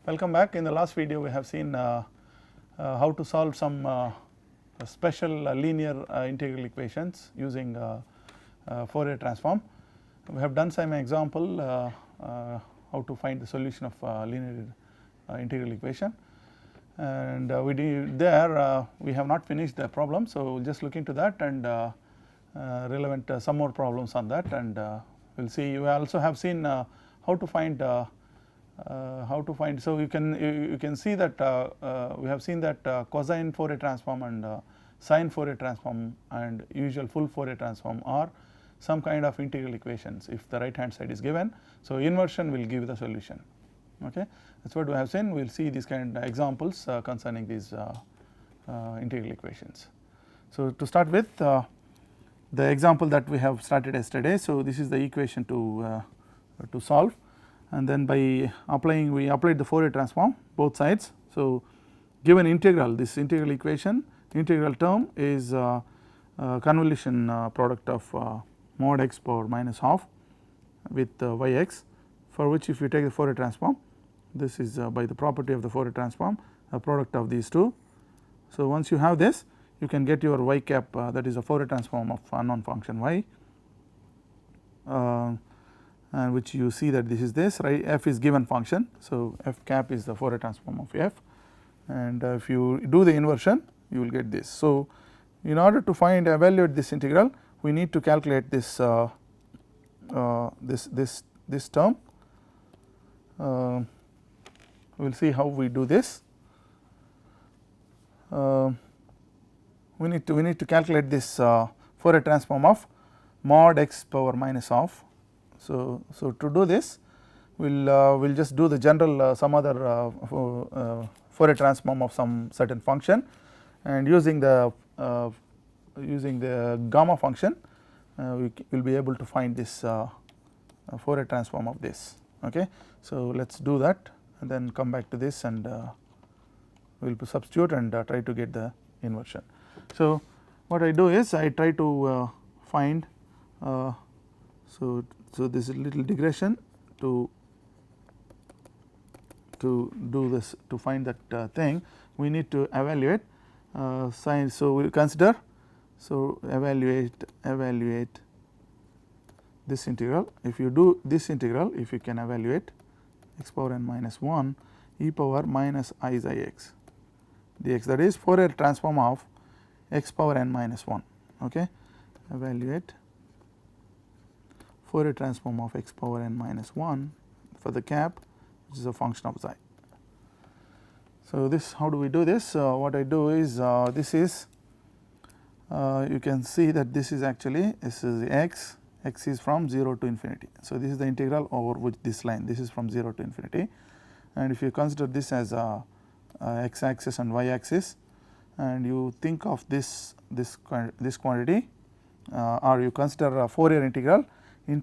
Welcome back. In the last video we have seen how to solve some special linear integral equations using Fourier transform. We have done some example how to find the solution of linear integral equation, and we did there we have not finished the problem. So, we will just look into that and relevant some more problems on that, and we will see. We also have seen how to find so you can see that we have seen that cosine Fourier transform and sine Fourier transform and usual full Fourier transform are some kind of integral equations if the right hand side is given. So, inversion will give the solution. Okay, that is what we have seen. We will see these kind of examples concerning these integral equations. So, to start with the example that we have started yesterday. So, this is the equation to solve, and then by applying, we applied the Fourier transform both sides. So, given integral, this integral equation, integral term is convolution product of mod x power minus half with yx, for which if you take the Fourier transform, this is by the property of the Fourier transform, a product of these two. So, once you have this, you can get your y cap, that is a Fourier transform of unknown function y, and which you see that this is this, right, f is given function. So, f cap is the Fourier transform of f, and if you do the inversion you will get this. So, in order to find evaluate this integral, we need to calculate this this term. We will see how we do this. We need to calculate this Fourier transform of mod x power minus half. So, to do this, we will just do the general some other Fourier transform of some certain function, and using the gamma function we will be able to find this Fourier transform of this. Okay. So, let us do that and then come back to this, and we will substitute and try to get the inversion. So, what I do is I try to find so this is little digression to do this, to find that thing we need to evaluate sine. So, we will consider, so evaluate this integral. If you do this integral, if you can evaluate x power n minus 1 e power minus I xi x dx, that is Fourier transform of x power n minus 1. Okay. Evaluate Fourier transform of x power n minus 1 for the cap, which is a function of xi. So, this, how do we do this? What I do is this is you can see that this is actually, this is x is from 0 to infinity. So, this is the integral over which this line, this is from 0 to infinity, and if you consider this as a x axis and y axis, and you think of this quantity, or you consider a Fourier integral, you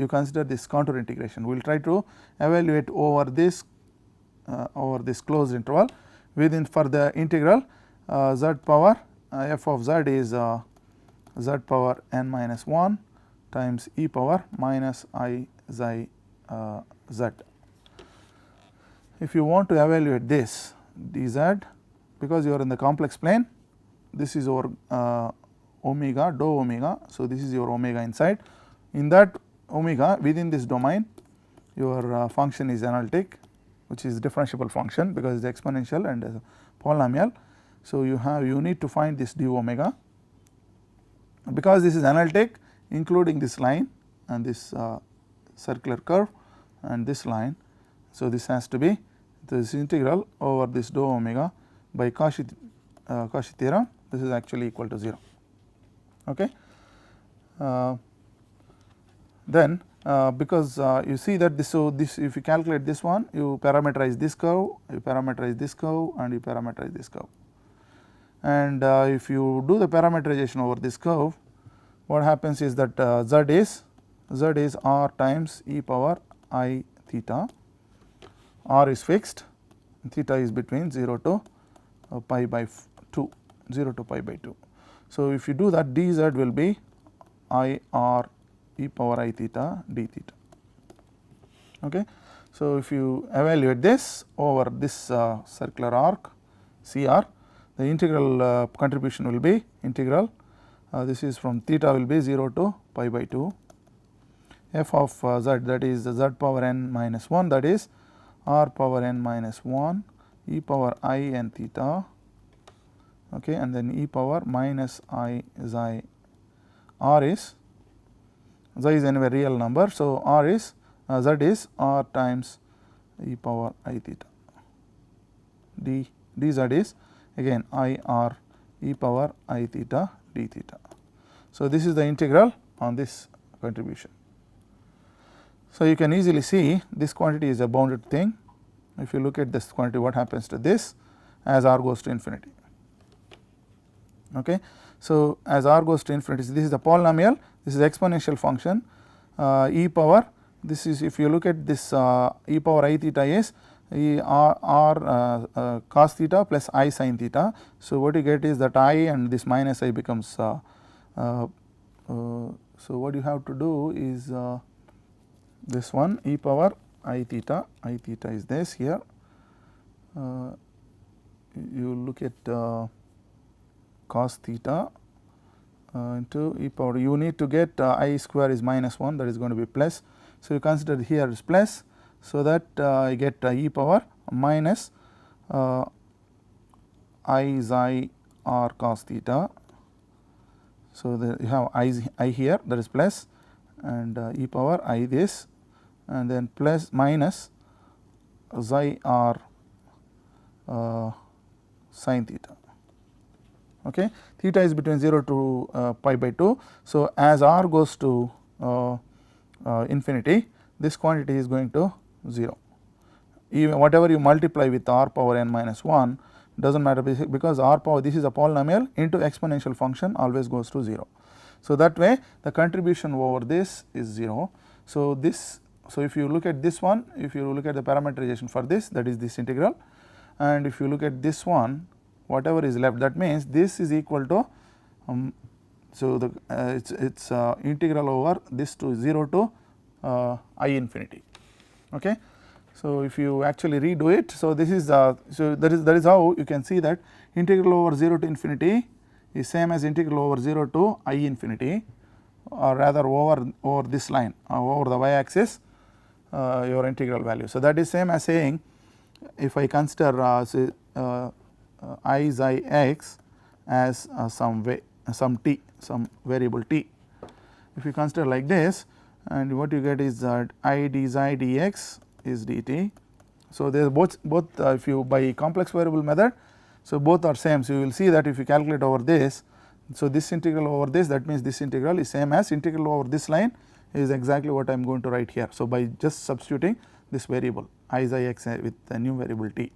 consider this contour integration. We will try to evaluate over this closed interval within, for the integral z power f of z is z power n minus 1 times e power minus I xi z. If you want to evaluate this dz, because you are in the complex plane, this is your omega, dou omega. So, this is your omega inside. In that omega, within this domain, your function is analytic, which is differentiable function because it is exponential and a polynomial. So, you need to find this d omega, because this is analytic, including this line and this circular curve and this line. So, this has to be this integral over this dou omega by Cauchy theorem. This is actually equal to 0. Okay. Then because you see that this, so this, if you calculate this one, you parameterize this curve, you parameterize this curve, and you parameterize this curve, and if you do the parameterization over this curve, what happens is that z is r times e power I theta. R is fixed, theta is between 0 to pi by 2, 0 to pi by 2. So, if you do that, dz will be I r e power I theta d theta. Okay. So, if you evaluate this over this circular arc CR, the integral contribution will be integral this is from theta will be 0 to pi by 2 f of z, that is z power n minus 1, that is r power n minus 1 e power I n theta, okay, and then e power minus I xi. R is xi is anyway real number. So, r is z is r times e power I theta, dz is again I r e power I theta d theta. So, this is the integral on this contribution. So, you can easily see this quantity is a bounded thing. If you look at this quantity, what happens to this as r goes to infinity. Okay. So, as r goes to infinity, so this is the polynomial, this is exponential function e power, this is, if you look at this e power I theta is r cos theta plus I sin theta. So, what you get is that I and this minus I becomes so what you have to do is this one e power I theta is this here, you look at cos theta into e power, you need to get I square is minus 1, that is going to be plus. So, you consider here is plus, so that I get e power minus I xi r cos theta. So, you have I here, that is plus, and e power I this, and then plus minus xi r sin theta. Okay. Theta is between 0 to pi by 2. So, as r goes to infinity, this quantity is going to 0. Even whatever you multiply with r power n minus 1 does not matter, because r power, this is a polynomial into exponential function always goes to 0. So, that way the contribution over this is 0. So, this, so if you look at this one, if you look at the parameterization for this, that is this integral, and if you look at this one, whatever is left, that means this is equal to so the it's integral over this to 0 to I infinity. Okay. So, if you actually redo it, so this is so that is how you can see that integral over 0 to infinity is same as integral over 0 to I infinity, or rather over this line over the y axis your integral value. So, that is same as saying if I consider say I xi x as some some variable t. If you consider like this, and what you get is that I d xi dx is dt. So, there both if you by complex variable method, so both are same. So, you will see that if you calculate over this, so this integral over this, that means this integral is same as integral over this line is exactly what I am going to write here. So, by just substituting this variable I xi x with the new variable t,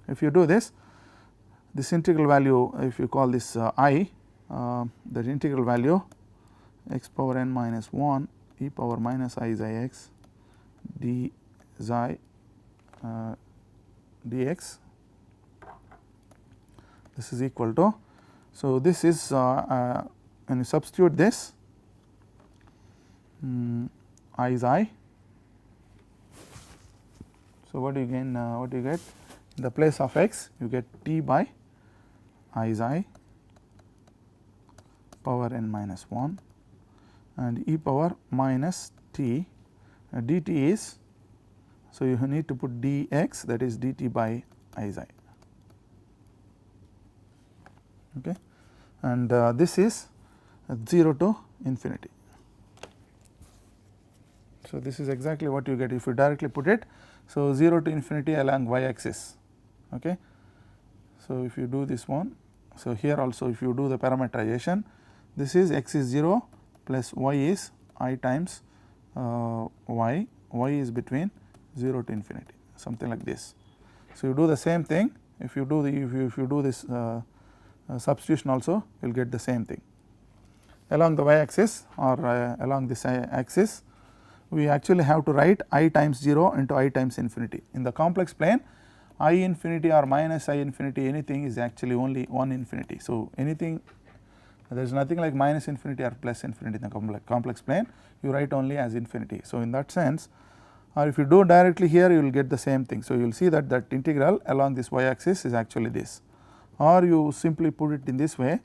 if you do this, this integral value, if you call this I, that integral value x power n minus 1 e power minus I xi x d xi dx, this is equal to, so this is when you substitute this I xi, so what do you gain, what do you get, in the place of x you get t by I xi power n minus 1 and e power minus t, dt is, so you need to put dx, that is dt by I xi. Okay. And this is 0 to infinity. So, this is exactly what you get if you directly put it. So, 0 to infinity along y axis. Okay. So, if you do this one, so here also if you do the parameterization, this is x is 0 plus y is I times y is between 0 to infinity, something like this. So, you do the same thing, if you do the if you do this substitution also, you will get the same thing. Along the y axis or along this axis, we actually have to write I times 0 into I times infinity. In the complex plane, I infinity or minus I infinity, anything is actually only one infinity. So, anything, there is nothing like minus infinity or plus infinity in the complex plane, you write only as infinity. So, in that sense or if you do directly here you will get the same thing. So, you will see that integral along this y axis is actually this, or you simply put it in this way,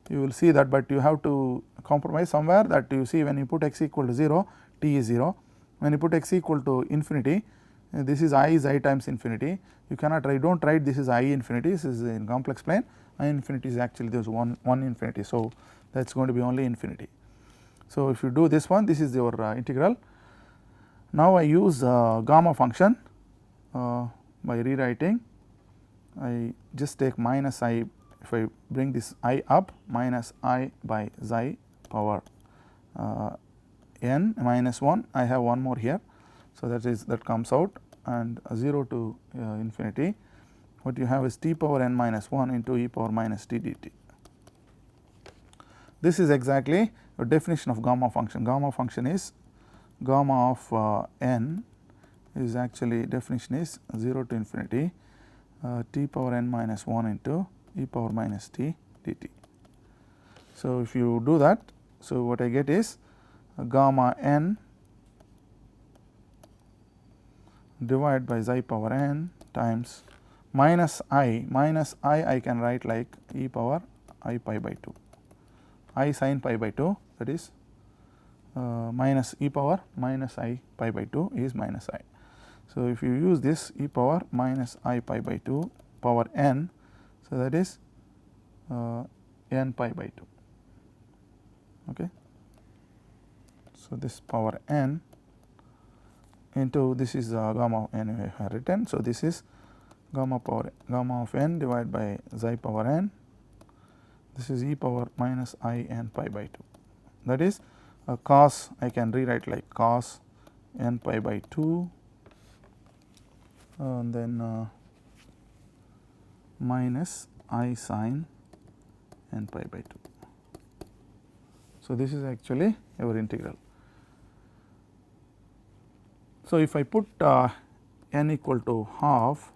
you will see that, but you have to compromise somewhere, that you see when you put x equal to 0, t is 0, when you put x equal to infinity, this is I is I times infinity, you cannot write, do not write this is I infinity, this is in complex plane, I infinity is actually there is 1 infinity. So, that is going to be only infinity. So, if you do this one, this is your integral. Now, I use gamma function by rewriting, I just take minus I, if I bring this I up, minus I by xi power n minus 1, I have one more here. So, that comes out, and 0 to infinity, what you have is t power n minus 1 into e power minus t dt. This is exactly a definition of gamma function. Gamma function is gamma of n is actually, definition is 0 to infinity t power n minus 1 into e power minus t dt. So, if you do that, so what I get is gamma n divided by xi power n times minus I can write like e power I pi by 2, I sin pi by 2, that is minus e power minus I pi by 2 is minus I. So, if you use this e power minus I pi by 2 power n, so that is n pi by 2. Okay. So, this power n into this is gamma of n we have written. So, this is gamma of n divided by xi power n, this is e power minus I n pi by 2, that is cos, I can rewrite like cos n pi by 2 and then minus I sin n pi by 2. So, this is actually our integral. So, if I put n equal to half,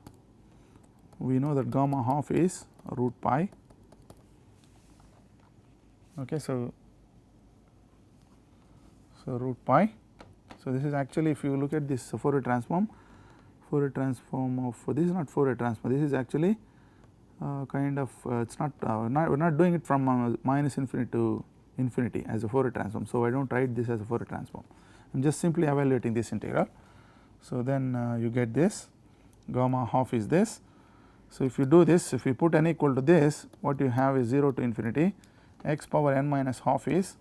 we know that gamma half is root pi. Okay, so root pi. So, this is actually, if you look at this Fourier transform of, this is not Fourier transform, this is actually kind of it is not, we are not doing it from minus infinity to infinity as a Fourier transform. So, I do not write this as a Fourier transform, I am just simply evaluating this integral. So, then you get this gamma half is this. So, if you do this, if you put n equal to this, what you have is 0 to infinity, x power n minus half is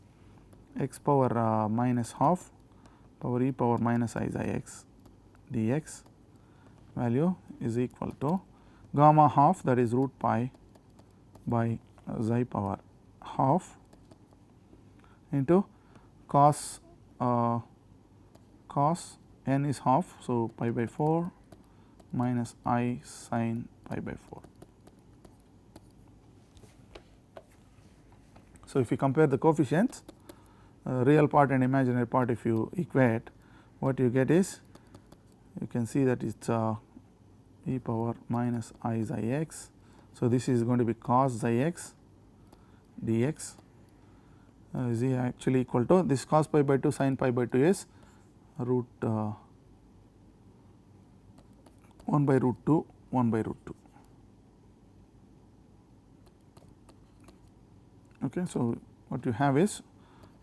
x power minus half power e power minus I xi x dx value is equal to gamma half, that is root pi by xi power half into cos n is half. So, pi by 4 minus I sin pi by 4. So, if you compare the coefficients, real part and imaginary part, if you equate, what you get is, you can see that it is e power minus I xi x. So, this is going to be cos xi x dx is actually equal to this cos pi by 2 sin pi by 2 is root 1 by root 2 1 by root 2. Okay, so, what you have is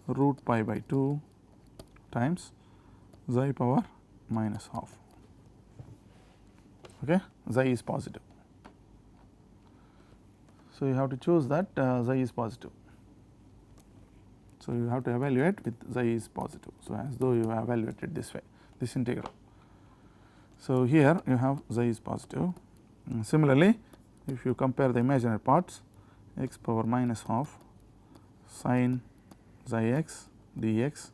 root pi by 2 times xi power minus half. Okay, xi is positive. So, you have to choose that xi is positive. So, you have to evaluate with xi is positive. So, as though you have evaluated this way, this integral. So, here you have xi is positive. And similarly, if you compare the imaginary parts, x power minus half sin xi x dx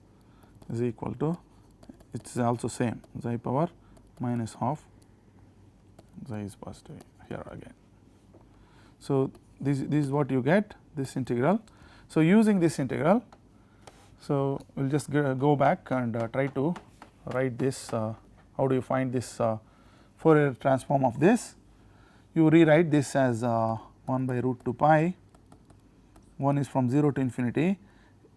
is equal to, it is also same, xi power minus half, xi is positive here again. So, this is what you get, this integral. So, using this integral, so we will just go back and try to write this, how do you find this Fourier transform of this? You rewrite this as 1 by root 2 pi, 1 is from 0 to infinity,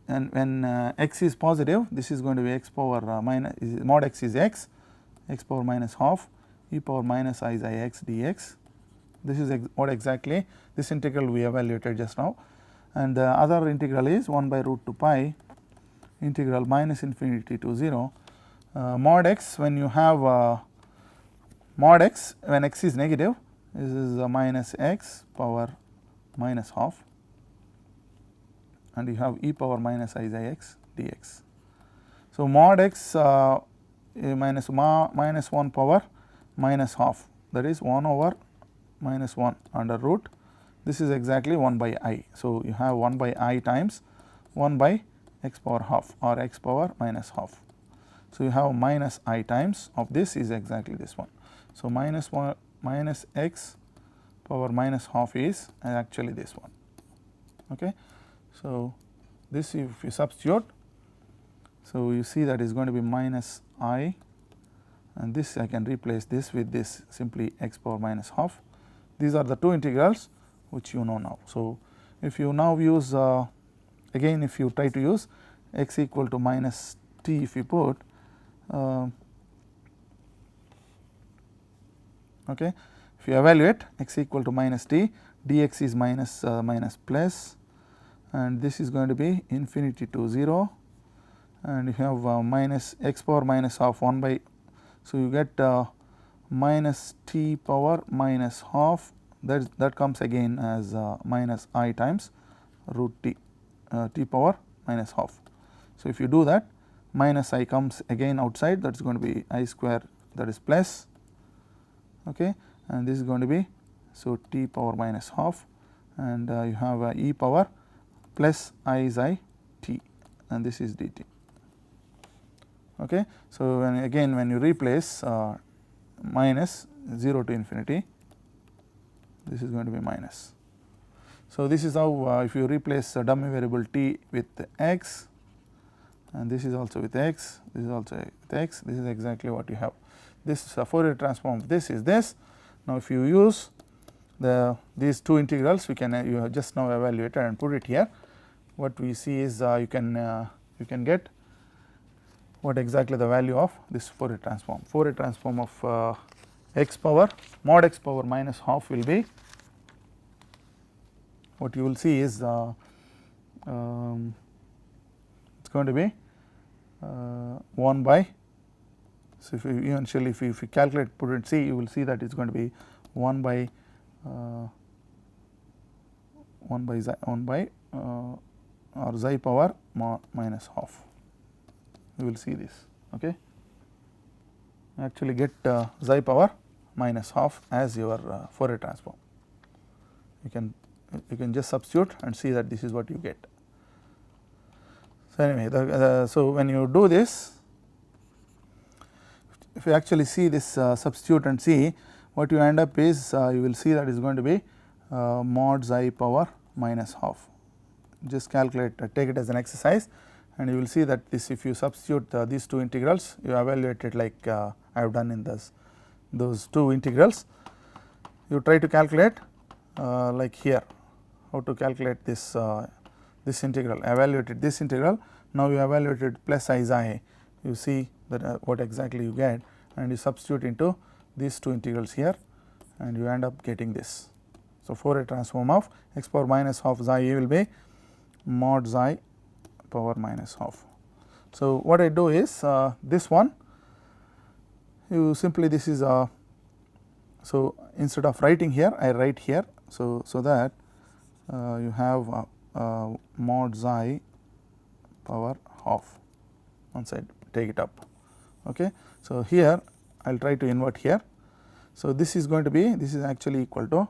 and when x is positive, this is going to be x power minus mod x is x. x power minus half e power minus I xi x dx. This is what exactly this integral we evaluated just now, and the other integral is 1 by root 2 pi integral minus infinity to 0 mod x. When you have mod x, when x is negative, this is minus x power minus half, and you have e power minus I xi x dx. So, mod x minus 1 power minus half, that is 1 over minus 1 under root, this is exactly 1 by I. So, you have 1 by I times 1 by x power half or x power minus half. So, you have minus I times of this is exactly this one. So, minus 1 minus x power minus half is actually this one. Okay. So, this if you substitute, so you see that is going to be minus I, and this I can replace this with this simply x power minus half. These are the two integrals which you know now. So, if you now use again, if you try to use x equal to minus t, if you put okay, if you evaluate x equal to minus t, dx is minus minus plus, and this is going to be infinity to 0, and you have minus x power minus half 1 by, so you get minus t power minus half, that comes again as minus I times root t, t power minus half. So, if you do that, minus I comes again outside, that is going to be I square, that is plus, okay, and this is going to be, so t power minus half, and you have e power plus I xi t, and this is dt. Okay. So, when you replace minus 0 to infinity, this is going to be minus. So, this is how if you replace dummy variable t with x, and this is also with x, this is also with x, this is exactly what you have. This Fourier transform of this is this. Now, if you use these two integrals, we can you have just now evaluated and put it here. What we see is you can get what exactly the value of this Fourier transform. Fourier transform of x power mod x power minus half will be, what you will see is it is going to be 1 by, so if you eventually if you calculate put it c, you will see that it is going to be 1 by or xi power minus half, you will see this. Okay. Actually get xi power minus half as your Fourier transform. You can just substitute and see that this is what you get. So, anyway, so when you do this, if you actually see this substitute and see, what you end up is you will see that is going to be mod xi power minus half. Just calculate, take it as an exercise, and you will see that this, if you substitute these two integrals, you evaluate it like I have done in those two integrals. You try to calculate like here, how to calculate this this integral, evaluated this integral. Now, you evaluated plus I xi, you see that what exactly you get, and you substitute into these two integrals here, and you end up getting this. So, Fourier transform of x power minus half xi will be mod xi power minus half. So, what I do is this one, you simply, this is so instead of writing here, I write here. So, that you have mod xi power half once I take it up. Okay. So, here I will try to invert here. So, this is going to be, this is actually equal to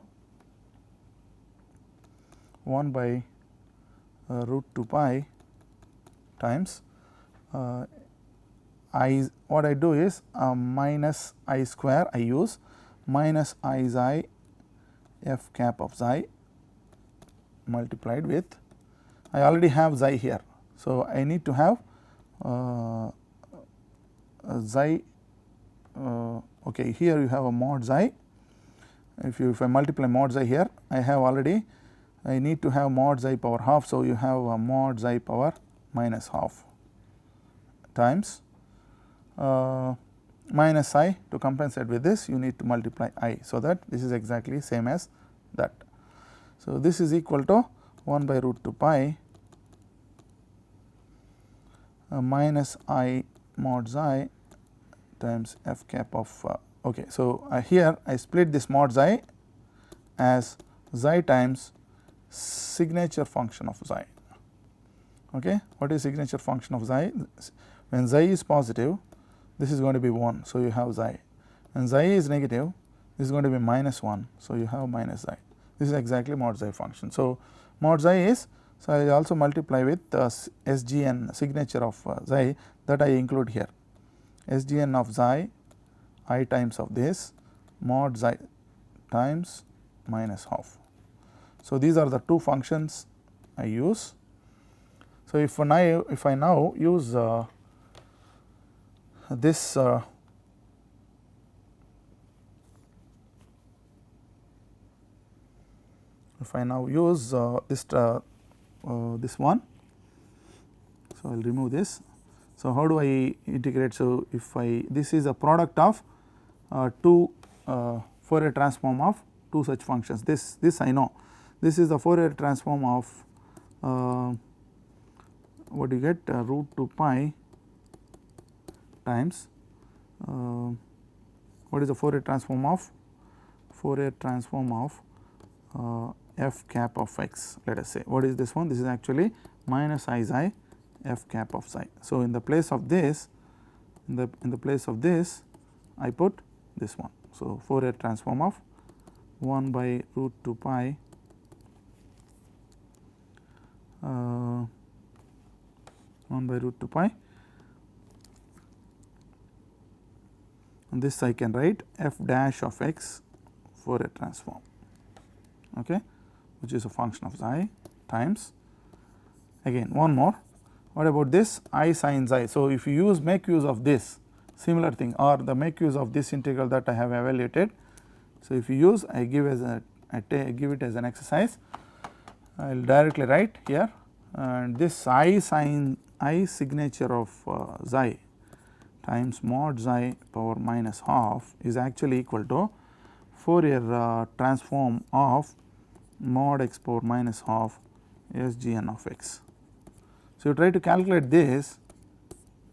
1 by root 2 pi times I, what I do is minus I square, I use minus I xi f cap of xi multiplied with, I already have xi here. So, I need to have xi, okay, here you have a mod xi. If I multiply mod xi here, I have already, I need to have mod xi power half. So, you have a mod xi power minus half times minus psi, to compensate with this you need to multiply I. So, that this is exactly same as that. So, this is equal to 1 by root 2 pi minus I mod xi times f cap of okay. So, here I split this mod xi as xi times signature function of xi. Okay. What is signature function of xi? When xi is positive, this is going to be 1. So, you have xi. When xi is negative, this is going to be minus 1. So, you have minus xi. This is exactly mod xi function. So, mod xi is, so I also multiply with SGN signature of xi, that I include here. SGN of xi I times of this mod xi times minus half. So, these are the two functions I use. So, if I now use this if I now use this one, so I will remove this. So, how do I integrate? So, if this is a product of two Fourier transform of two such functions, this I know, this is the Fourier transform of what do you get, root 2 pi times what is the Fourier transform of f cap of x, let us say. What is this one? This is actually minus I xi f cap of psi. So, in the place of this, in the place of this I put this one. So, Fourier transform of 1 by root 2 pi 1 by root 2 pi, and this I can write f dash of x Fourier transform, okay, which is a function of xi times, again one more, what about this I sin xi. So, if you make use of this similar thing, or make use of this integral that I have evaluated. So, if you use, I give give it as an exercise, I will directly write here, and this I signature of xi times mod xi power minus half is actually equal to Fourier transform of mod x power minus half SGN of x. So, you try to calculate this.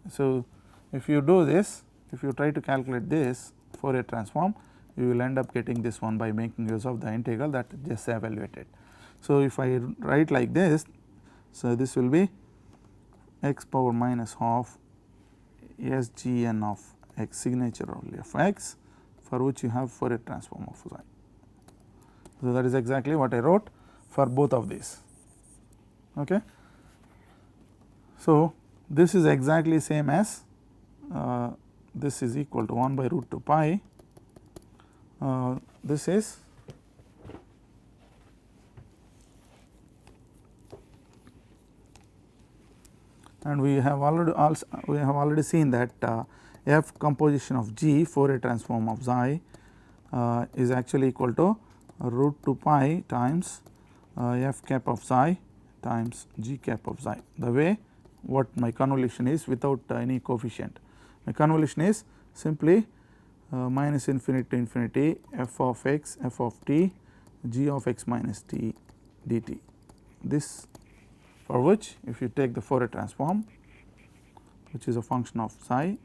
So, if you do this, if you try to calculate this Fourier transform, you will end up getting this one by making use of the integral that just evaluated. So, if I write like this, so this will be x power minus half SGN of x signature only of x, for which you have Fourier transform of xi. So, that is exactly what I wrote for both of these. Okay. So, this is exactly same as this is equal to 1 by root 2 pi, this is and we have already seen that f composition of G Fourier transform of xi is actually equal to root 2 pi times f cap of psi times G cap of psi. The way what my convolution is without any coefficient, my convolution is simply minus infinity to infinity f of x f of t g of x minus t dt. This, for which if you take the Fourier transform, which is a function of psi,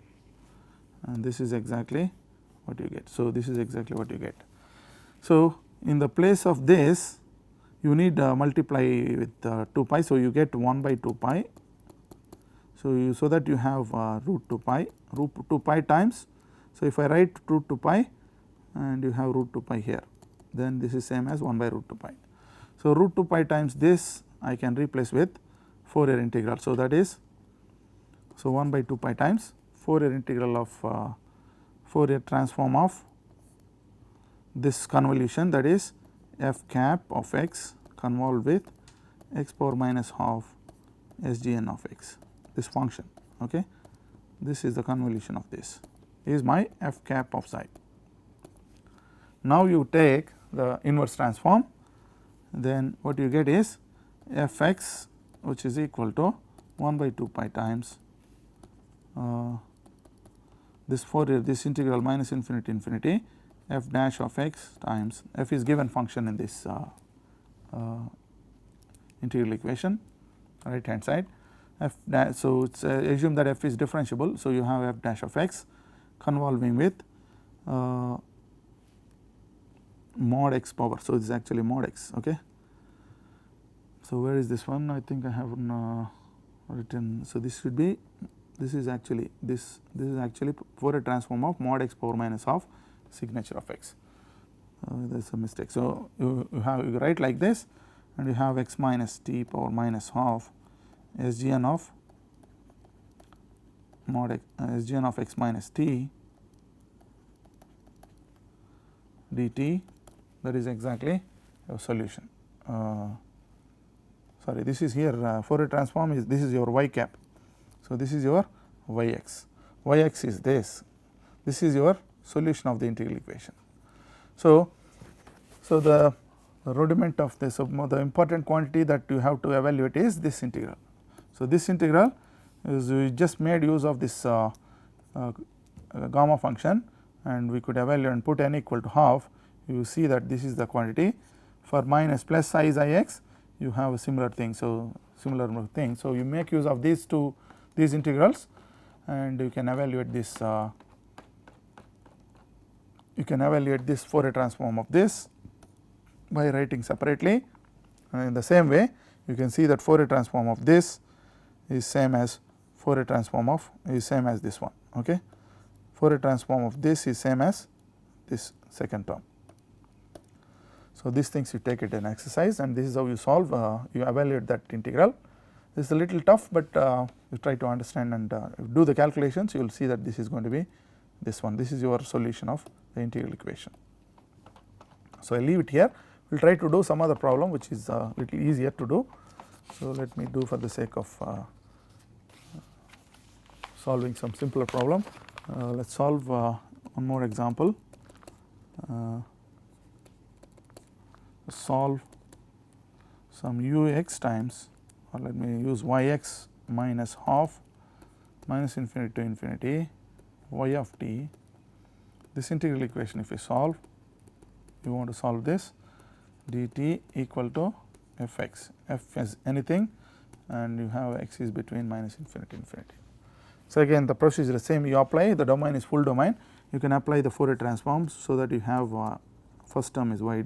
and this is exactly what you get. So, this is exactly what you get. So, in the place of this you need multiply with 2 pi. So, you get 1 by 2 pi. So, that you have root 2 pi times. So, if I write root 2 pi and you have root 2 pi here, then this is same as 1 by root 2 pi. So, root 2 pi times this I can replace with Fourier integral. So, that is, so 1 by 2 pi times Fourier integral of Fourier transform of this convolution, that is f cap of x convolved with x power minus half SGN of x, this function. Okay. This is the convolution of this, is my f cap of psi. Now, you take the inverse transform, then what you get is f x, which is equal to 1 by 2 pi times this Fourier, this integral minus infinity to infinity f dash of x times f is given function in this integral equation right hand side f dash. So, it is assume that f is differentiable. So, you have f dash of x convolving with mod x power. So, this is actually mod x. Okay. So, where is this one? I think I have written. So, this should be, this is actually Fourier transform of mod x power minus half signature of x. That is a mistake. So, you write like this, and you have x minus t power minus half Sgn of mod x, Sgn of x minus t dt. That is exactly your solution. Sorry, this is here Fourier transform is, this is your y cap. So, this is your yx is this is your solution of the integral equation. So, the rudiment of this, the important quantity that you have to evaluate is this integral. So, this integral is, we just made use of this gamma function, and we could evaluate and put n equal to half. You see that this is the quantity. For minus plus I is Ix, you have a similar thing. So, So, you make use of these integrals, and you can evaluate this Fourier transform of this by writing separately. And in the same way, you can see that Fourier transform of this is same as Fourier transform of this one. Okay. Fourier transform of this is same as this second term. So, these things you take it in exercise, and this is how you solve, you evaluate that integral. This is a little tough, but you try to understand and do the calculations. You will see that this is going to be this one. This is your solution of the integral equation. So, I leave it here. We will try to do some other problem which is a little easier to do. So, let me do for the sake of solving some simpler problem. Let us solve one more example. Solve some ux times, or let me use yx minus half minus infinity to infinity y of t. This integral equation, if you solve, you want to solve this dt equal to fx, f is anything, and you have x is between minus infinity to infinity. So, again the procedure is the same. You apply, the domain is full domain, you can apply the Fourier transforms, so that you have first term is y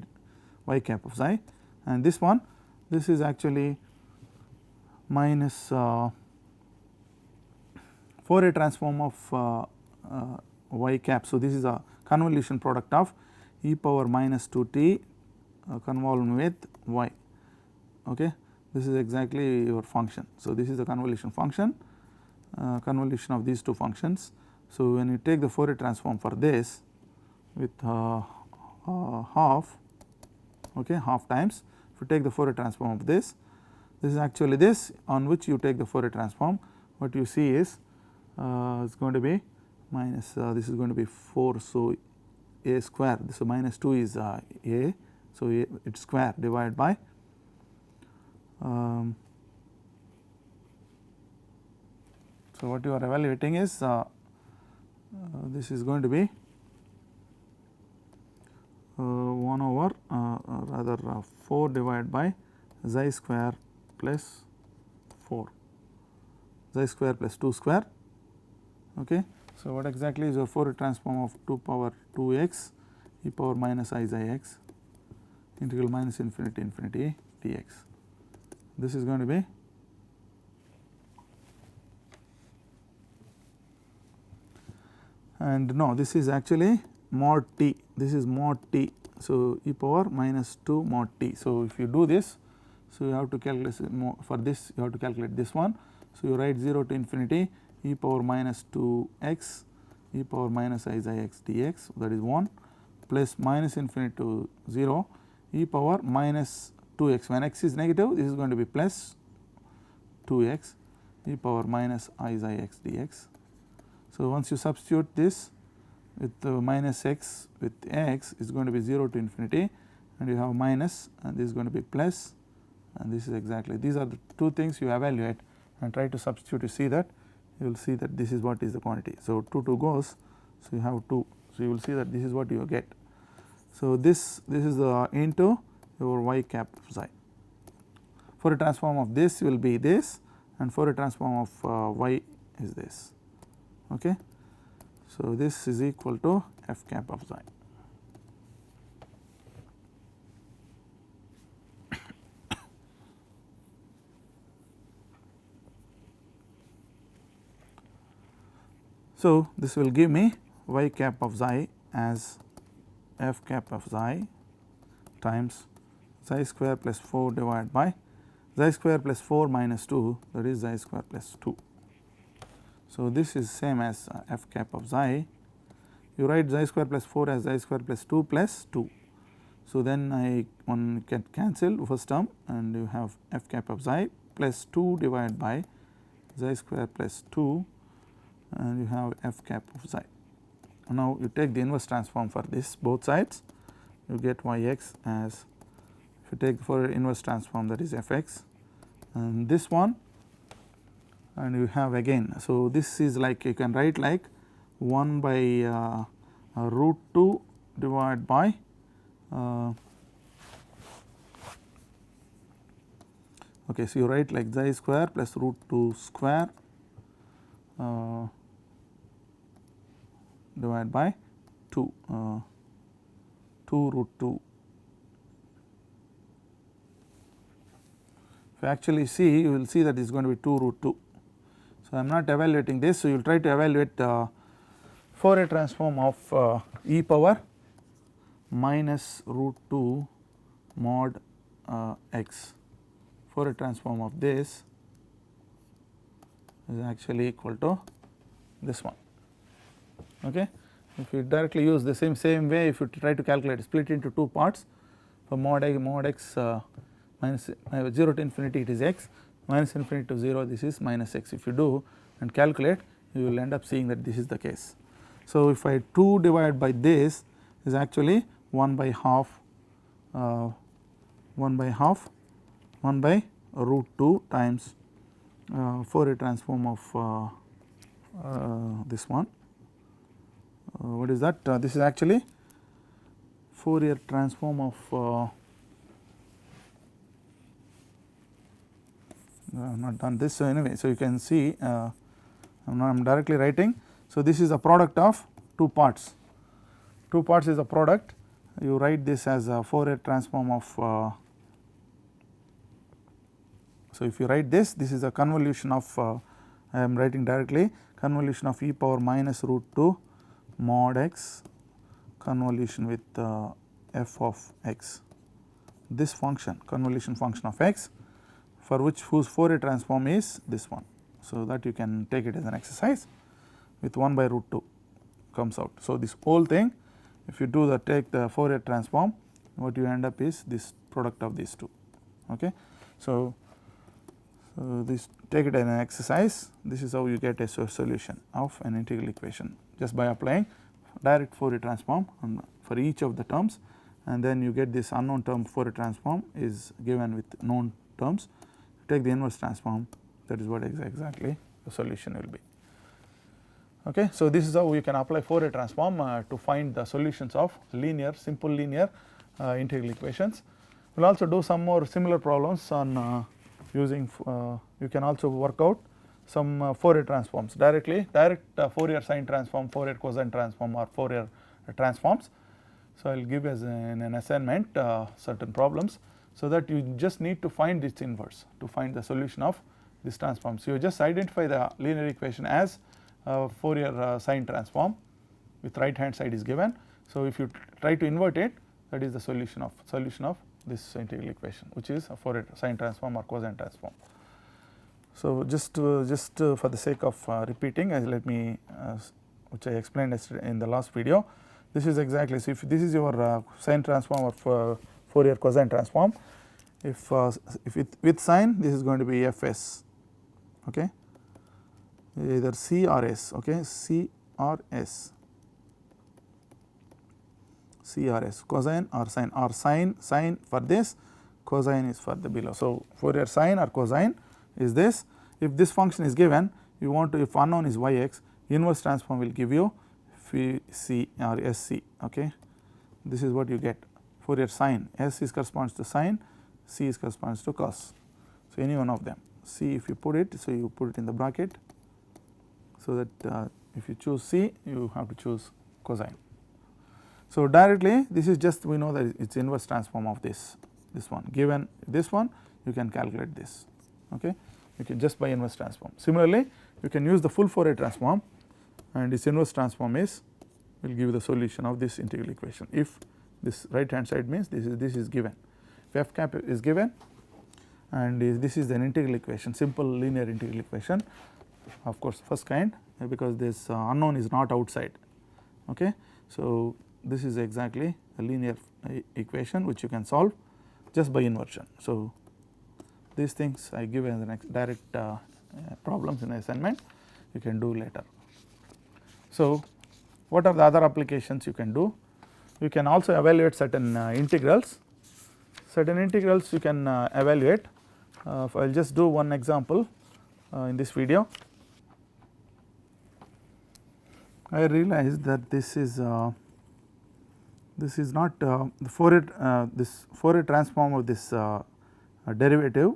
cap of xi, and this one, this is actually minus Fourier transform of y cap. So, this is a convolution product of e power minus 2t convolved with y. Okay. This is exactly your function. So, this is the convolution function, convolution of these two functions. So, when you take the Fourier transform for this with half, okay, half times, if you take the Fourier transform of this is actually this on which you take the Fourier transform, what you see is it is going to be minus, this is going to be 4. So, a square, so minus 2 is a, so it is square divided by so what you are evaluating is this is going to be 1 over rather 4 divided by xi square plus 4, xi square plus 2 square. Okay. So, what exactly is your Fourier transform of 2 power 2x e power minus I xi x integral minus infinity to infinity dx. This is going to be and no, this is actually mod t, this is mod t. So, e power minus 2 mod t. So, if you do this, so you have to calculate for this, you have to calculate this one. So, you write 0 to infinity e power minus 2x e power minus I xi x dx, that is 1, plus minus infinity to 0 e power minus 2x. When x is negative, this is going to be plus 2x e power minus I xi x dx. So, once you substitute this with minus x with x, is going to be 0 to infinity, and you have minus, and this is going to be plus, and this is exactly, these are the two things you evaluate and try to substitute. You see that, you will see that this is what is the quantity. So, 2 goes, So, you have 2. So, you will see that this is what you get. So, this is the into your y cap of psi. Fourier transform of this will be this, and Fourier transform of y is this. Okay. So, this is equal to f cap of psi. So, this will give me y cap of psi as f cap of psi times psi square plus 4 divided by psi square plus 4 minus 2, that is psi square plus 2. So, this is same as f cap of psi. You write psi square plus 4 as psi square plus 2 plus 2. So, then one can cancel first term and you have f cap of psi plus 2 divided by psi square plus 2 and you have f cap of psi. Now, you take the inverse transform for this both sides, you get y x as, if you take for inverse transform, that is f x, and this one, and you have again. So, this is like you can write like 1 by root 2 divided by okay. So, you write like xi square plus root 2 square divided by 2 root 2. If you actually see, you will see that it is going to be 2 root 2. So, I am not evaluating this. So, you will try to evaluate Fourier transform of e power minus root 2 mod x. Fourier transform of this is actually equal to this one. Okay. If you directly use the same way, if you try to calculate, split into 2 parts, for mod x minus 0 to infinity it is x, minus infinity to 0 this is minus x. If you do and calculate, you will end up seeing that this is the case. So, if I 2 divided by this is actually 1 by half 1 by root 2 times Fourier transform of this one. What is that? This is actually Fourier transform of I have not done this. So, anyway, so you can see I am directly writing. So, this is a product of 2 parts. 2 parts is a product. You write this as a Fourier transform of so, if you write this is a convolution of I am writing directly convolution of e power minus root 2 mod x convolution with f of x, this function convolution function of x for which whose Fourier transform is this one. So, that you can take it as an exercise with 1 by root 2 comes out. So, this whole thing, if you do the take the Fourier transform, what you end up is this product of these two. Okay. So, this take it as an exercise, this is how you get a solution of an integral equation just by applying direct Fourier transform for each of the terms, and then you get this unknown term Fourier transform is given with known terms. Take the inverse transform, that is what exactly the solution will be. Okay. So, this is how you can apply Fourier transform to find the solutions of simple linear integral equations. We will also do some more similar problems on using you can also work out some Fourier transforms direct Fourier sine transform, Fourier cosine transform or Fourier transforms. So, I will give as an assignment certain problems, so that you just need to find its inverse to find the solution of this transform. So, you just identify the linear equation as Fourier sine transform with right hand side is given. So, if you try to invert it, that is the solution of this integral equation, which is a Fourier sine transform or cosine transform. So, just for the sake of repeating, let me which I explained yesterday in the last video, this is exactly. So, if this is your sine transform or Fourier cosine transform, if with sine, this is going to be fs, okay, either c or s, okay, c or s, cosine or sine for this, cosine is for the below. So, Fourier sine or cosine is this. If this function is given, you want to, if unknown is y x, inverse transform will give you FC or SC. Okay. This is what you get, Fourier sine. S is corresponds to sine, C is corresponds to cos. So, any one of them. C if you put it, so you put it in the bracket, so that if you choose C, you have to choose cosine. So, directly this is just, we know that it is inverse transform of this one. Given this one, you can calculate this. Okay. You can just by inverse transform. Similarly, you can use the full Fourier transform, and its inverse transform is will give the solution of this integral equation. If this right hand side means this is given, if f cap is given, and this is an integral equation, simple linear integral equation, of course first kind, because this unknown is not outside. Okay. So, this is exactly a linear equation which you can solve just by inversion. So, these things I give as an direct problems in the assignment, you can do later. So, what are the other applications you can do? You can also evaluate certain integrals. Certain integrals you can evaluate. I will just do one example in this video. I realized that this is not the Fourier this Fourier transform of this derivative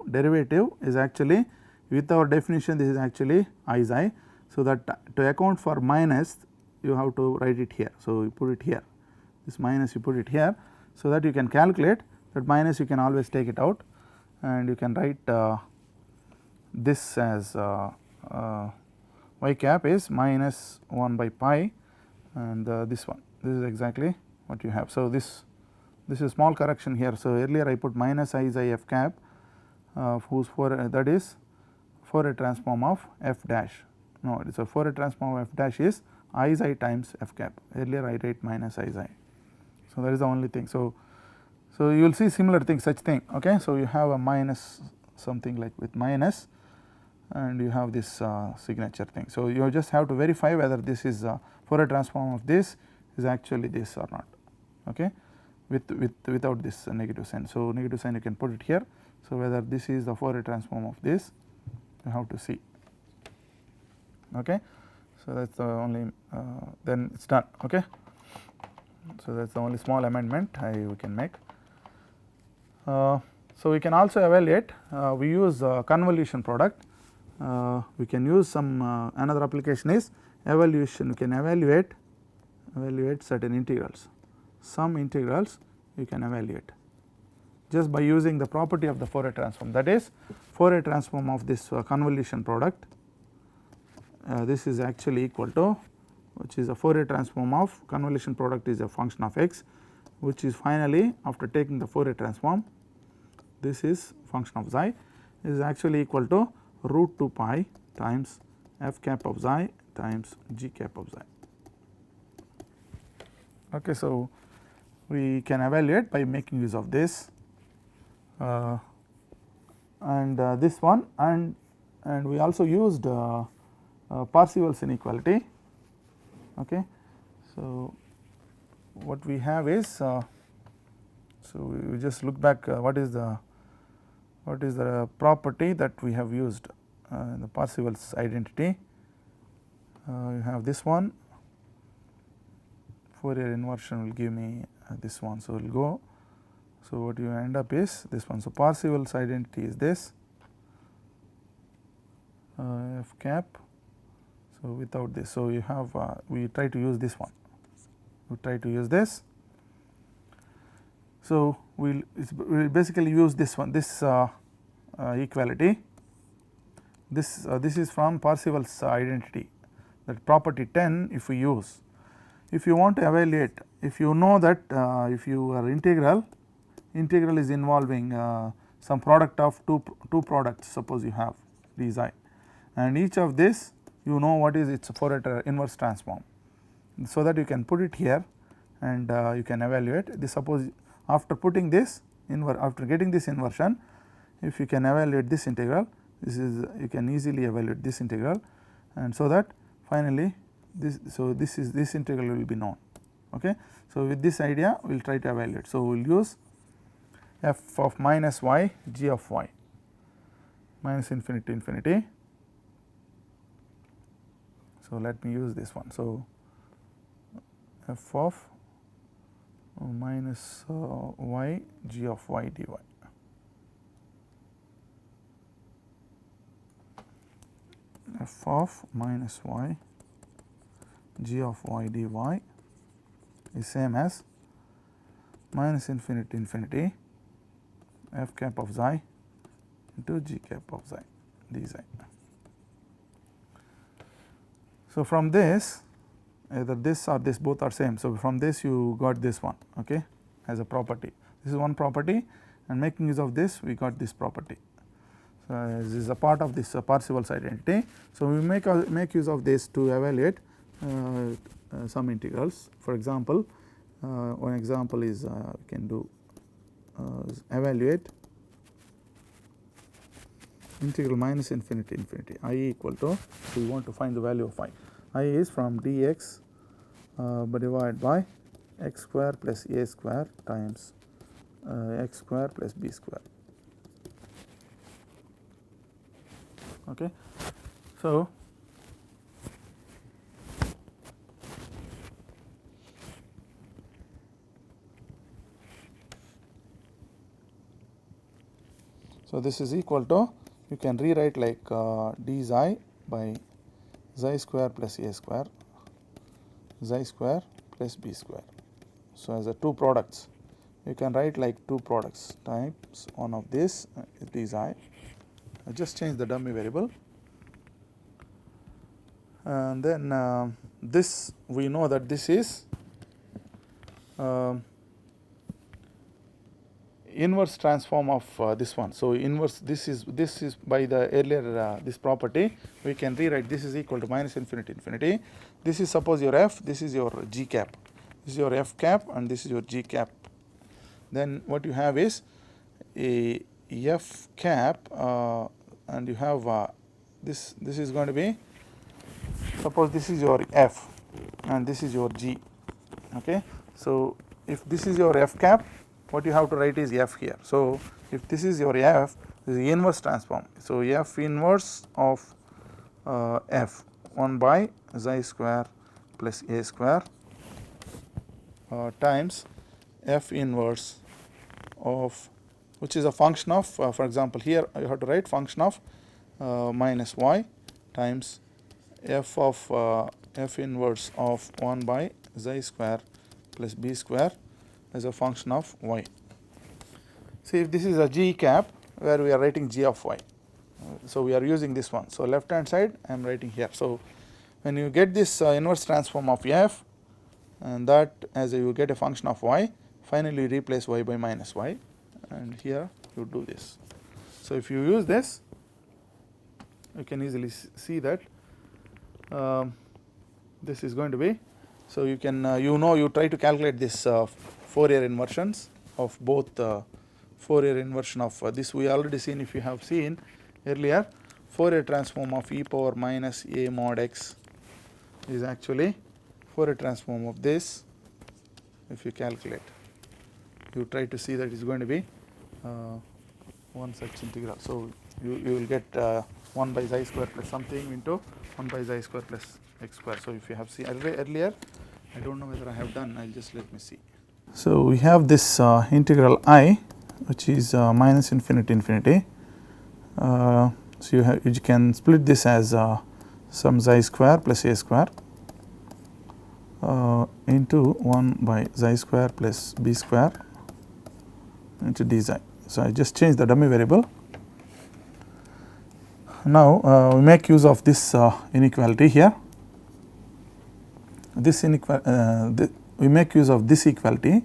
is actually, with our definition, this is actually I xi. So, that to account for minus, you have to write it here. So, you put it here, this minus you put it here, so that you can calculate that minus, you can always take it out, and you can write this as y cap is minus 1 by pi, and this one, this is exactly what you have. So, this is small correction here. So, earlier I put minus I xi f cap whose Fourier, that is Fourier transform of f dash. No, it is a Fourier transform of f dash is I xi times f cap. Earlier I write minus I xi. So, that is the only thing. So, you will see similar thing, such thing. Okay. So, you have a minus something like with minus, and you have this signature thing. So, you just have to verify whether this is Fourier transform of this is actually this or not. Okay. Without this negative sign. So, negative sign you can put it here. So, whether this is the Fourier transform of this, you have to see. Okay. So, that is the only then it is done. Okay. So, that is the only small amendment we can make. So, we can also evaluate, we use convolution product, we can use some another application is evaluation. You can evaluate certain integrals, some integrals you can evaluate just by using the property of the Fourier transform, that is Fourier transform of this convolution product. This is actually equal to, which is a Fourier transform of convolution product is a function of x, which is finally after taking the Fourier transform, this is function of xi, is actually equal to root 2 pi times f cap of xi times g cap of xi. Okay. So, we can evaluate by making use of this and this one, and we also used Parseval's inequality. Okay. So, what we have is, so we just look back what is the property that we have used in the Parseval's identity. You have this one, Fourier inversion will give me this one. So, we will go. So, what you end up is this one. So, Parseval's identity is this f cap. So, without this. So, you have we try to use this one, we try to use this. So, we will basically use this one, this equality, this is from Parseval's identity, that property 10 if we use. If you want to evaluate, if you know that if your integral is involving some product of two products, suppose you have these I, and each of this you know what is its Fourier inverse transform, so that you can put it here and you can evaluate this. Suppose after putting this after getting this inversion, if you can evaluate this integral, this is you can easily evaluate this integral, and so that finally this, so this integral will be known. Okay. So, with this idea we will try to evaluate. So, we will use f of minus y g of y minus infinity to infinity. So, let me use this one. So, f of minus y g of y dy. F of minus y g of y dy is same as minus infinity to infinity f cap of xi into g cap of xi dxi. So, from this either this or this both are same. So, from this you got this one, okay, as a property. This is one property, and making use of this we got this property. So, this is a part of this Parseval's identity. So, we make use of this to evaluate some integrals. For example, one example is we can do evaluate integral minus infinity to infinity I equal to, so we want to find the value of I is from dx divided by x square plus a square times x square plus b square. Okay. So, this is equal to, you can rewrite like d xi by xi square plus a square, xi square plus b square. So, as a two products, you can write like two products times one of this d xi. I just change the dummy variable, and then this we know that this is inverse transform of this one. So, inverse this is by the earlier this property we can rewrite this is equal to minus infinity to infinity. This is suppose your f, this is your g cap, this is your f cap and this is your g cap. Then what you have is a f cap and you have this is going to be, suppose this is your f and this is your g, okay. So, if this is your f cap, what you have to write is f here. So, if this is your f, this is the inverse transform. So, f inverse of f 1 by xi square plus a square times f inverse of, which is a function of for example, here you have to write function of minus y times f of f inverse of 1 by xi square plus b square as a function of y. See, if this is a g cap where we are writing g of y, so we are using this one. So, left hand side I am writing here. So, when you get this inverse transform of f, and that as you get a function of y, finally replace y by minus y, and here you do this. So, if you use this, you can easily see that this is going to be, so you can you try to calculate this Fourier inversions of both Fourier inversion of this we already seen. If you have seen earlier, Fourier transform of e power minus a mod x is actually Fourier transform of this. If you calculate, you try to see that it is going to be one such integral. So, you will get 1 by xi square plus something into 1 by xi square plus x square. So, if you have seen earlier, I do not know whether I have done, I will just let me see. So, we have this integral I, which is minus infinity to infinity. So, you can split this as some xi square plus a square into 1 by xi square plus b square into dxi. So, I just change the dummy variable. Now, we make use of this inequality here. This we make use of this equality.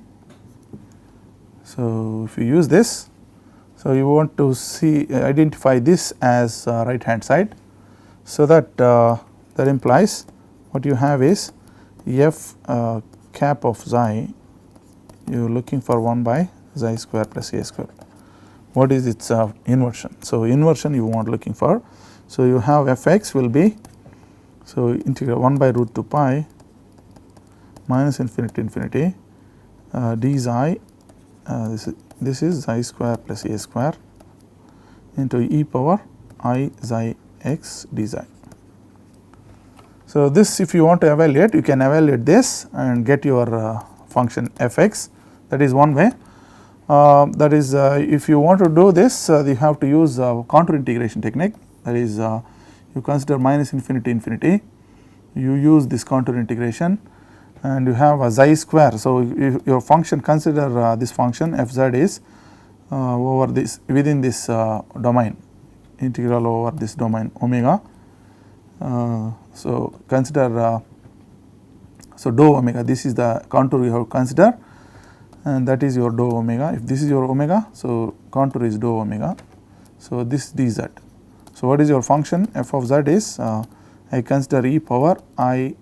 So, if you use this, so you want to see identify this as right hand side. So, that that implies what you have is f cap of xi, you are looking for 1 by xi square plus a square. What is its inversion? So, inversion you want looking for. So, you have fx will be, so integral 1 by root 2 pi minus infinity to infinity d xi, this is xi square plus a square into e power I xi x d xi. So, this if you want to evaluate, you can evaluate this and get your function f x, that is one way. That is if you want to do this, you have to use contour integration technique, that is you consider minus infinity infinity, you use this contour integration and you have a xi square. So, if your function, consider this function f z is over this, within this domain, integral over this domain omega. So, consider so dou omega, this is the contour you have to consider, and that is your dou omega. If this is your omega, so contour is dou omega. So, this dz. So, what is your function? F of z is I consider e power I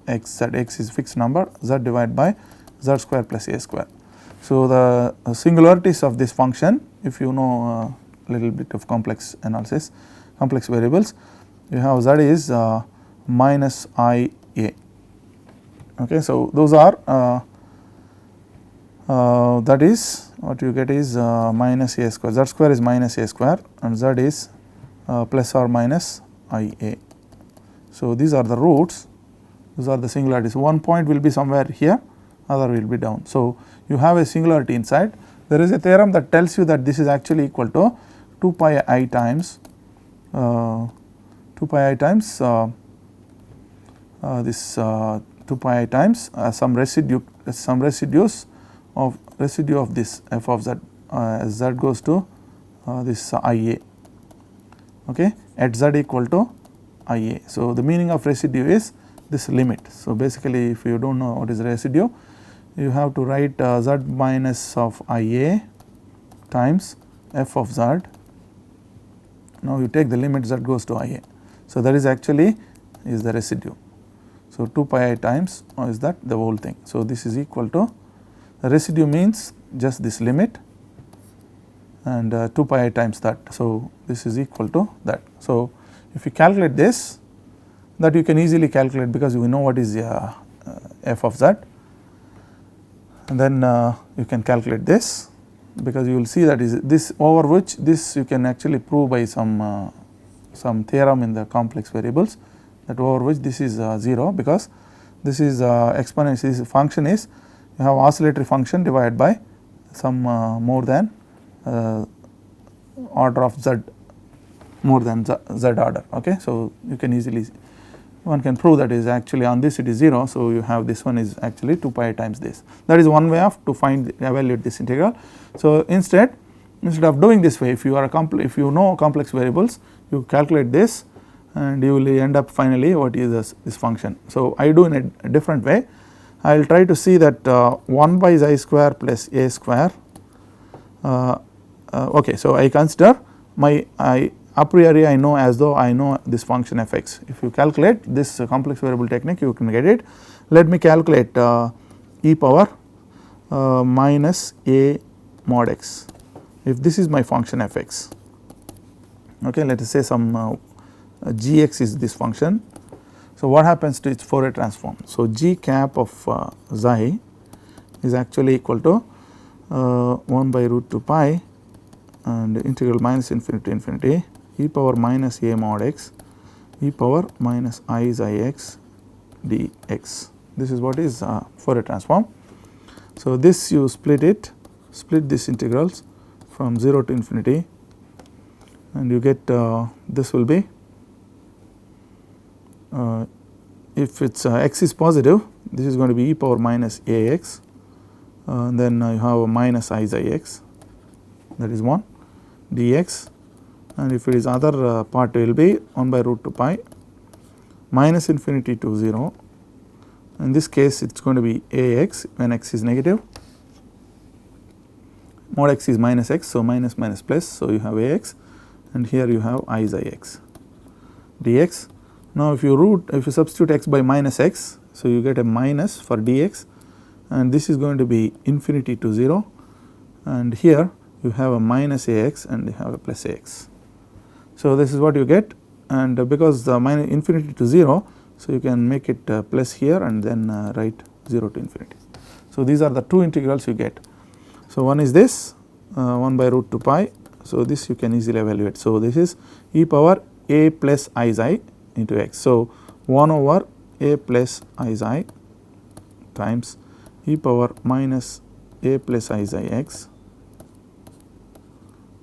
x z, x is fixed number, z divided by z square plus a square. So, the singularities of this function, if you know a little bit of complex analysis, complex variables, you have z is minus I a. Okay, so, those are that is what you get is minus a square, z square is minus a square and z is plus or minus I a. So, these are the roots, these are the singularities. One point will be somewhere here, other will be down. So, you have a singularity inside. There is a theorem that tells you that this is actually equal to 2 pi I times 2 pi I times this 2 pi I times some residues of this f of z as z goes to this I a, okay, at z equal to I a. So, the meaning of residue is this limit. So, basically if you do not know what is residue, you have to write z minus of I a times f of z. Now, you take the limit z goes to I a. So, that is actually is the residue. So, 2 pi I times is that the whole thing. So, this is equal to, the residue means just this limit and 2 pi I times that. So, this is equal to that. So, if you calculate this, that you can easily calculate because we know what is f of z, and then you can calculate this, because you will see that is this over which this you can actually prove by some theorem in the complex variables, that over which this is 0, because this is exponential, this function is, you have oscillatory function divided by some more than order of z, more than z order. Okay. So, you can easily, one can prove that is actually on this it is 0. So, you have this one is actually 2 pi times this. That is one way of to find, evaluate this integral. So, instead of doing this way, if you are if you know complex variables, you calculate this and you will end up finally what is this function. So, I do in a different way. I will try to see that 1 by xi square plus a square. Okay. So, I consider my a priori I know as though I know this function f x. If you calculate this complex variable technique, you can get it. Let me calculate e power minus a mod x, if this is my function f x. Okay, let us say some g x is this function. So, what happens to its Fourier transform? So, g cap of xi is actually equal to 1 by root 2 pi and integral minus infinity to infinity e power minus a mod x e power minus I xi x dx. This is what is Fourier transform. So, this you split these integrals from 0 to infinity and you get this will be if its x is positive, this is going to be e power minus a x, then you have a minus I xi x, that is 1 dx, and if it is other part will be 1 by root 2 pi minus infinity to 0. In this case it is going to be a x when x is negative, mod x is minus x, so minus minus plus, so you have a x and here you have I xi x dx. Now, if you substitute x by minus x, so you get a minus for dx and this is going to be infinity to 0 and here you have a minus ax and you have a plus ax. So, this is what you get, and because the minus infinity to 0, so you can make it plus here and then write 0 to infinity. So, these are the two integrals you get. So, one is this 1 by root 2 pi. So, this you can easily evaluate. So, this is e power a plus I xi into x. So, 1 over a plus I xi times e power minus a plus I xi x,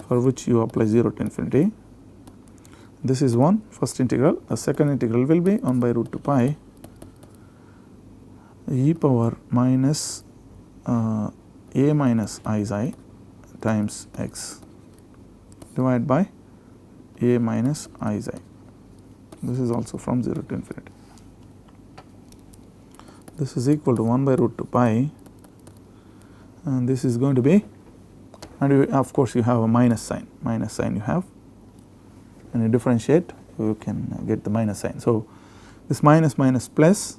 for which you apply 0 to infinity. This is one first integral. The second integral will be 1 by root 2 pi e power minus a minus I xi times x divided by a minus I xi. This is also from 0 to infinity. This is equal to 1 by root 2 pi, and this is going to be, and you, of course you have a minus sign you have, and you differentiate, you can get the minus sign. So, this minus minus plus,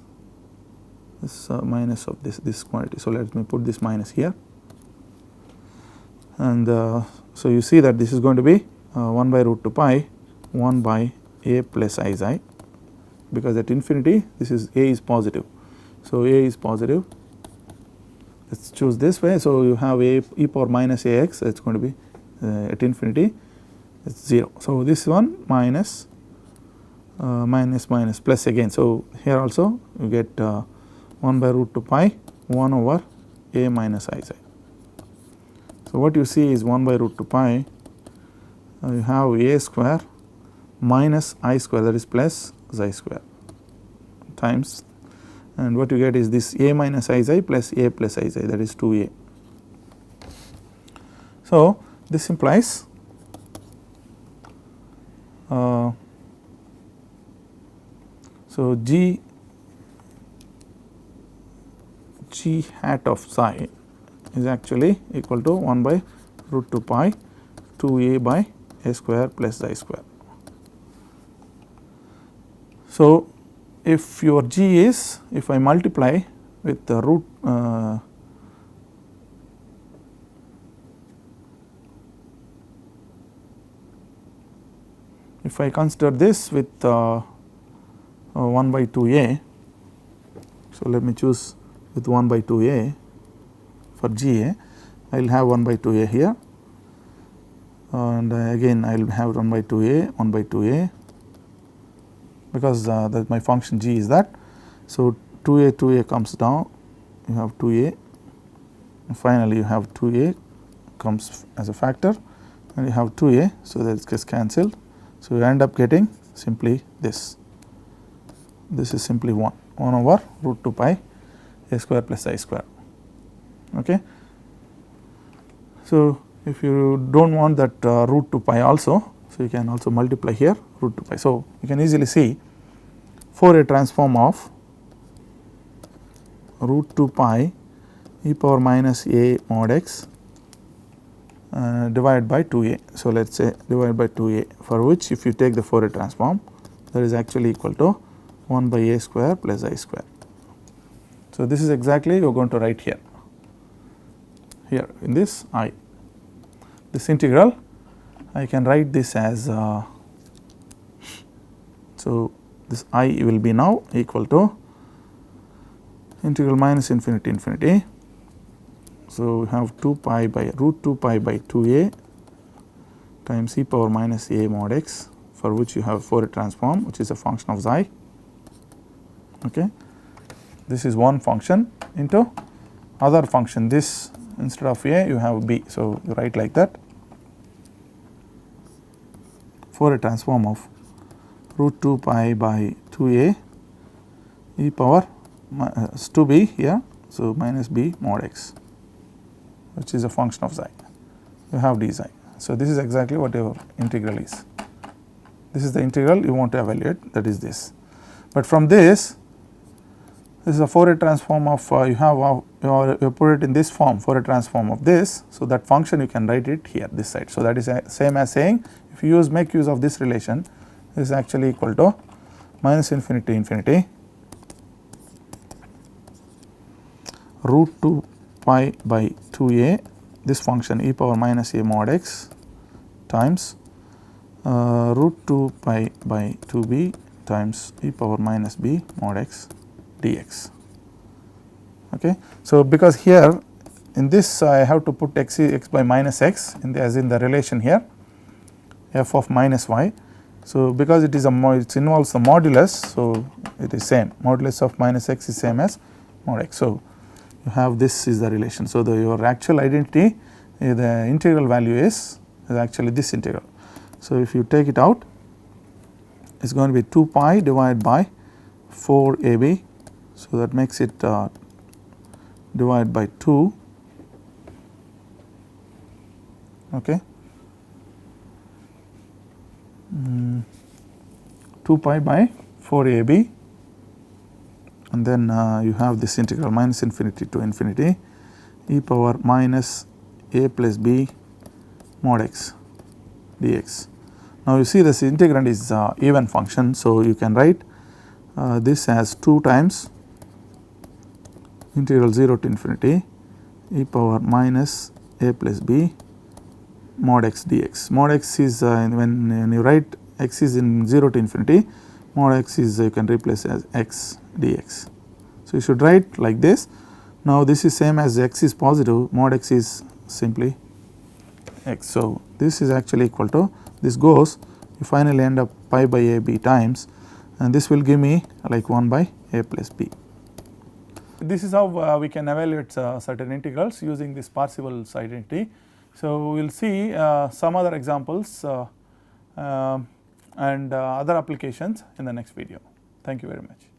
this minus of this quantity. So, let me put this minus here, and so you see that this is going to be 1 by root 2 pi 1 by a plus I xi, because at infinity this is a is positive. So, a is positive, let us choose this way. So, you have a e power minus a x, it is going to be at infinity it is 0. So, this one minus minus plus again. So, here also you get 1 by root 2 pi 1 over a minus I xi. So, what you see is 1 by root 2 pi, you have a square minus I square, that is plus xi square, times, and what you get is this a minus I xi plus a plus I xi, that is 2a. So, this implies so g hat of psi is actually equal to 1 by root 2 pi 2a by a square plus xi square. So, if your g is, if I multiply with the root if I consider this with 1 by 2a, so let me choose with 1 by 2a for GA, I will have 1 by 2a here, and again I will have 1 by 2a, because that my function g is that. So, 2a comes down, you have 2a, and finally you have 2a comes as a factor, and you have 2a, so that gets cancelled. So, you end up getting simply this is simply 1 over root 2 pi a square plus I square. Okay. So, if you do not want that root 2 pi also, so you can also multiply here root 2 pi. So, you can easily see Fourier transform of root 2 pi e power minus a mod x divided by 2a. So, let us say divided by 2a, for which if you take the Fourier transform, that is actually equal to 1 by a square plus I square. So, this is exactly you are going to write here in this I. This integral I can write this as so this I will be now equal to integral minus infinity infinity. So, we have 2 pi by root 2 pi by 2a times e power minus a mod x, for which you have Fourier transform, which is a function of xi. Okay. This is one function into other function, this instead of a you have b. So, you write like that, Fourier transform of root 2 pi by 2a e power 2b here. So, minus b mod x, which is a function of xi, you have d xi. So, this is exactly what your integral is. This is the integral you want to evaluate, that is this. But from this is a Fourier transform of you have you put it in this form, Fourier transform of this. So, that function you can write it here this side. So, that is same as saying if you make use of this relation, is actually equal to minus infinity infinity root 2 pi by 2a, this function e power minus a mod x times root 2 pi by 2b times e power minus b mod x dx. Okay. So, because here in this I have to put x by minus x in the, as in the relation here f of minus y. So, because it is it involves the modulus. So, it is same, modulus of minus x is same as mod x. So, you have this is the relation. So, your actual identity the integral value is actually this integral. So, if you take it out, it is going to be 2 pi divided by 4 ab. So, that makes it divided by 2, okay. 2 pi by 4 ab, and then you have this integral minus infinity to infinity e power minus a plus b mod x dx. Now, you see this integrand is even function. So, you can write this as 2 times integral 0 to infinity e power minus a plus b mod x dx. Mod x is when you write x is in 0 to infinity, mod x is you can replace as x dx. So, you should write like this. Now, this is same as x is positive, mod x is simply x. So, this is actually equal to this goes, you finally end up pi by a b times, and this will give me like 1 by a plus b. This is how we can evaluate certain integrals using this Parseval's identity. So, we will see some other examples and other applications in the next video. Thank you very much.